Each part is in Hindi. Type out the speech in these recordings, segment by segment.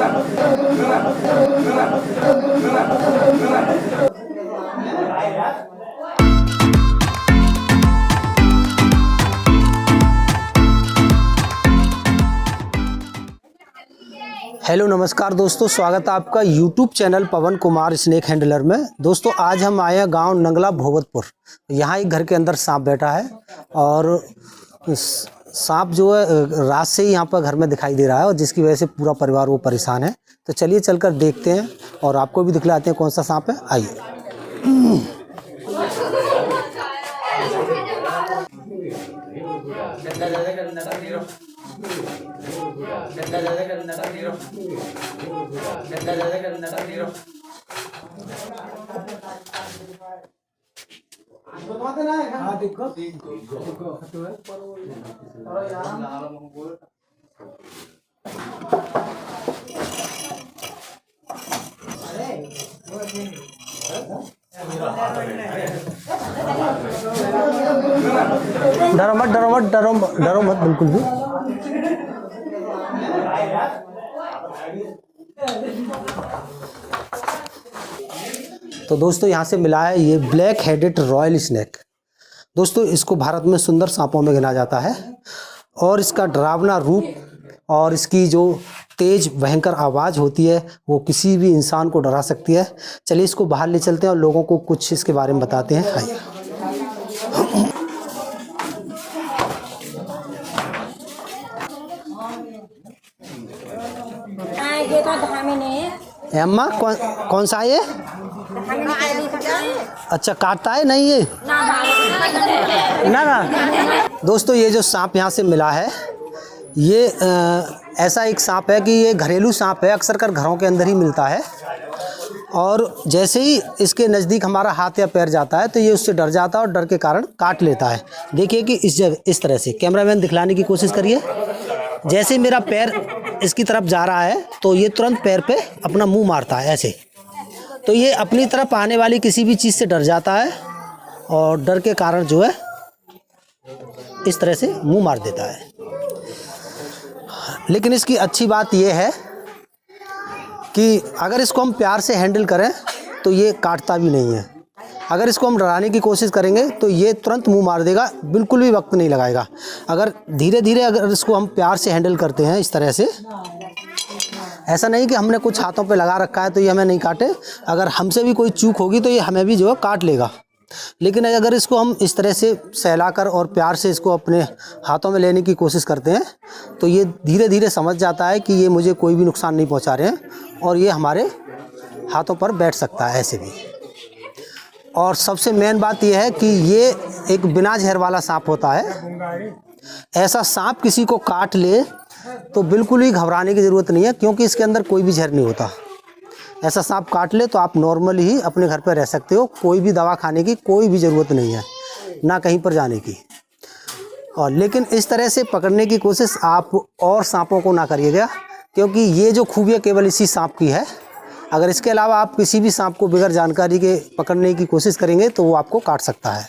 हेलो नमस्कार दोस्तों, स्वागत है आपका YouTube चैनल पवन कुमार स्नेक हैंडलर में। दोस्तों आज हम आए हैं गांव नंगला भोगतपुर। यहाँ एक घर के अंदर सांप बैठा है और सांप जो है रात से ही यहाँ पर घर में दिखाई दे रहा है और जिसकी वजह से पूरा परिवार वो परेशान है। तो चलिए चलकर देखते हैं और आपको भी दिखलाते हैं कौन सा सांप है। आइए। डरो मत बिल्कुल भी। तो दोस्तों यहाँ से मिला है ये ब्लैक हेडेड रॉयल स्नेक। दोस्तों इसको भारत में सुंदर सांपों में गिना जाता है और इसका डरावना रूप और इसकी जो तेज भयंकर आवाज़ होती है वो किसी भी इंसान को डरा सकती है। चलिए इसको बाहर ले चलते हैं और लोगों को कुछ इसके बारे में बताते हैं। आइए। अम्मा कौन सा है ये? अच्छा काटता है नहीं ये ना। दोस्तों ये जो सांप यहाँ से मिला है ये ऐसा एक सांप है कि ये घरेलू सांप है, अक्सर कर घरों के अंदर ही मिलता है और जैसे ही इसके नज़दीक हमारा हाथ या पैर जाता है तो ये उससे डर जाता है और डर के कारण काट लेता है। देखिए कि इस जगह इस तरह से कैमरामैन दिखलाने की कोशिश करिए। जैसे ही मेरा पैर इसकी तरफ जा रहा है तो ये तुरंत पैर पे अपना मुंह मारता है ऐसे। तो ये अपनी तरफ आने वाली किसी भी चीज़ से डर जाता है और डर के कारण जो है इस तरह से मुंह मार देता है। लेकिन इसकी अच्छी बात यह है कि अगर इसको हम प्यार से हैंडल करें तो ये काटता भी नहीं है। अगर इसको हम डराने की कोशिश करेंगे तो ये तुरंत मुंह मार देगा, बिल्कुल भी वक्त नहीं लगाएगा। अगर धीरे धीरे अगर इसको हम प्यार से हैंडल करते हैं इस तरह से, ऐसा नहीं कि हमने कुछ हाथों पे लगा रखा है तो ये हमें नहीं काटे। अगर हमसे भी कोई चूक होगी तो ये हमें भी जो है काट लेगा। लेकिन अगर इसको हम इस तरह से सहलाकर और प्यार से इसको अपने हाथों में लेने की कोशिश करते हैं तो ये धीरे धीरे समझ जाता है कि ये मुझे कोई भी नुकसान नहीं पहुंचा रहे हैं और ये हमारे हाथों पर बैठ सकता है ऐसे भी। और सबसे मेन बात यह है कि ये एक बिना जहर वाला सांप होता है। ऐसा सांप किसी को काट ले तो बिल्कुल ही घबराने की ज़रूरत नहीं है, क्योंकि इसके अंदर कोई भी जहर नहीं होता। ऐसा सांप काट ले तो आप नॉर्मली ही अपने घर पर रह सकते हो, कोई भी दवा खाने की कोई भी ज़रूरत नहीं है, ना कहीं पर जाने की। और लेकिन इस तरह से पकड़ने की कोशिश आप और सांपों को ना करिएगा, क्योंकि ये जो खूबियाँ केवल इसी सांप की है। अगर इसके अलावा आप किसी भी सांप को बगैर जानकारी के पकड़ने की कोशिश करेंगे तो वो आपको काट सकता है।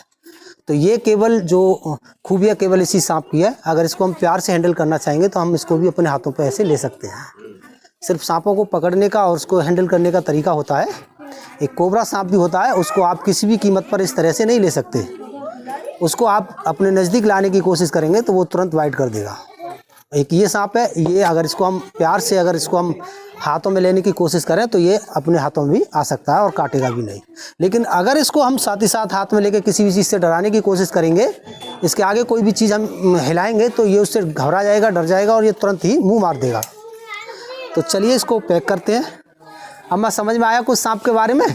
तो ये केवल जो खूबियाँ केवल इसी सांप की है। अगर इसको हम प्यार से हैंडल करना चाहेंगे तो हम इसको भी अपने हाथों पे ऐसे ले सकते हैं। सिर्फ सांपों को पकड़ने का और उसको हैंडल करने का तरीका होता है। एक कोबरा सांप भी होता है, उसको आप किसी भी कीमत पर इस तरह से नहीं ले सकते। उसको आप अपने नज़दीक लाने की कोशिश करेंगे तो वो तुरंत वाइट कर देगा। एक ये सांप है, ये अगर इसको हम प्यार से अगर इसको हम हाथों में लेने की कोशिश करें तो ये अपने हाथों में भी आ सकता है और काटेगा भी नहीं। लेकिन अगर इसको हम साथ ही साथ हाथ में लेकर किसी भी चीज़ से डराने की कोशिश करेंगे, इसके आगे कोई भी चीज़ हम हिलाएंगे तो ये उससे घबरा जाएगा, डर जाएगा और ये तुरंत ही मुंह मार देगा। तो चलिए इसको पैक करते हैं। अम्मा समझ में आया कुछ सांप के बारे में?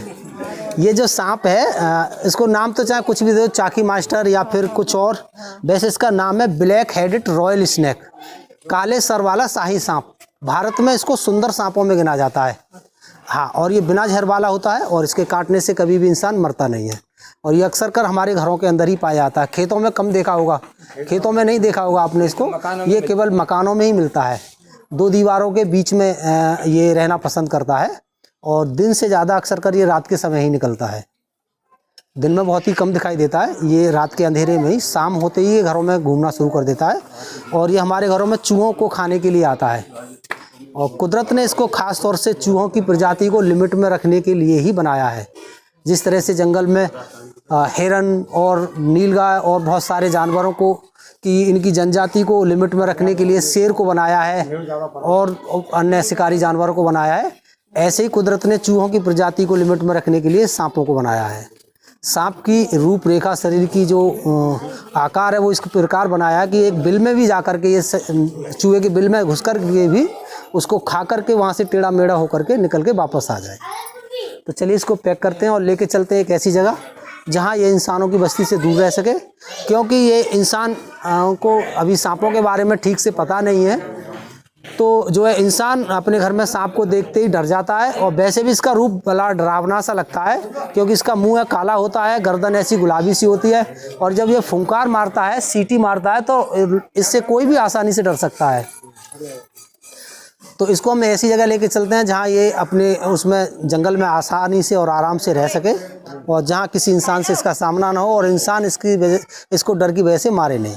ये जो सांप है इसको नाम तो चाहे कुछ भी दो, चाकी मास्टर या फिर कुछ और, वैसे इसका नाम है ब्लैक हेडेड रॉयल स्नेक, काले सर वाला शाही सांप। भारत में इसको सुंदर सांपों में गिना जाता है। हाँ, और ये बिना जहर वाला होता है और इसके काटने से कभी भी इंसान मरता नहीं है। और ये अक्सर कर हमारे घरों के अंदर ही पाया जाता है। खेतों में कम देखा होगा, खेतों में नहीं देखा होगा आपने इसको। ये केवल मकानों में ही मिलता है। दो दीवारों के बीच में ये रहना पसंद करता है और दिन से ज़्यादा अक्सर कर ये रात के समय ही निकलता है। दिन में बहुत ही कम दिखाई देता है। ये रात के अंधेरे में ही, शाम होते ही ये घरों में घूमना शुरू कर देता है और ये हमारे घरों में चूहों को खाने के लिए आता है। और कुदरत ने इसको ख़ास तौर से चूहों की प्रजाति को लिमिट में रखने के लिए ही बनाया है। जिस तरह से जंगल में हिरन और नीलगाय और बहुत सारे जानवरों को कि इनकी जनजाति को लिमिट में रखने के लिए शेर को बनाया है और अन्य शिकारी जानवरों को बनाया है, ऐसे ही कुदरत ने चूहों की प्रजाति को लिमिट में रखने के लिए सांपों को बनाया है। सांप की रूपरेखा, शरीर की जो आकार है वो इस प्रकार बनाया है कि एक बिल में भी जा कर के, ये चूहे के बिल में घुस कर के भी उसको खा कर के वहाँ से टेढ़ा मेढ़ा होकर के निकल के वापस आ जाए। तो चलिए इसको पैक करते हैं और लेके चलते हैं एक ऐसी जगह जहाँ ये इंसानों की बस्ती से दूर रह सके, क्योंकि ये इंसान को अभी सांपों के बारे में ठीक से पता नहीं है। तो जो है इंसान अपने घर में सांप को देखते ही डर जाता है, और वैसे भी इसका रूप बड़ा डरावना सा लगता है, क्योंकि इसका मुंह है काला होता है, गर्दन ऐसी गुलाबी सी होती है, और जब ये फुंकार मारता है, सीटी मारता है, तो इससे कोई भी आसानी से डर सकता है। तो इसको हम ऐसी जगह लेके चलते हैं जहाँ ये अपने उसमें जंगल में आसानी से और आराम से रह सके, और जहाँ किसी इंसान से इसका सामना ना हो और इंसान इसको डर की वजह से मारे नहीं।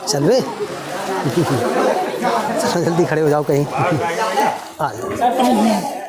चल बे चलो जल्दी खड़े हो जाओ कहीं। आ जाओ।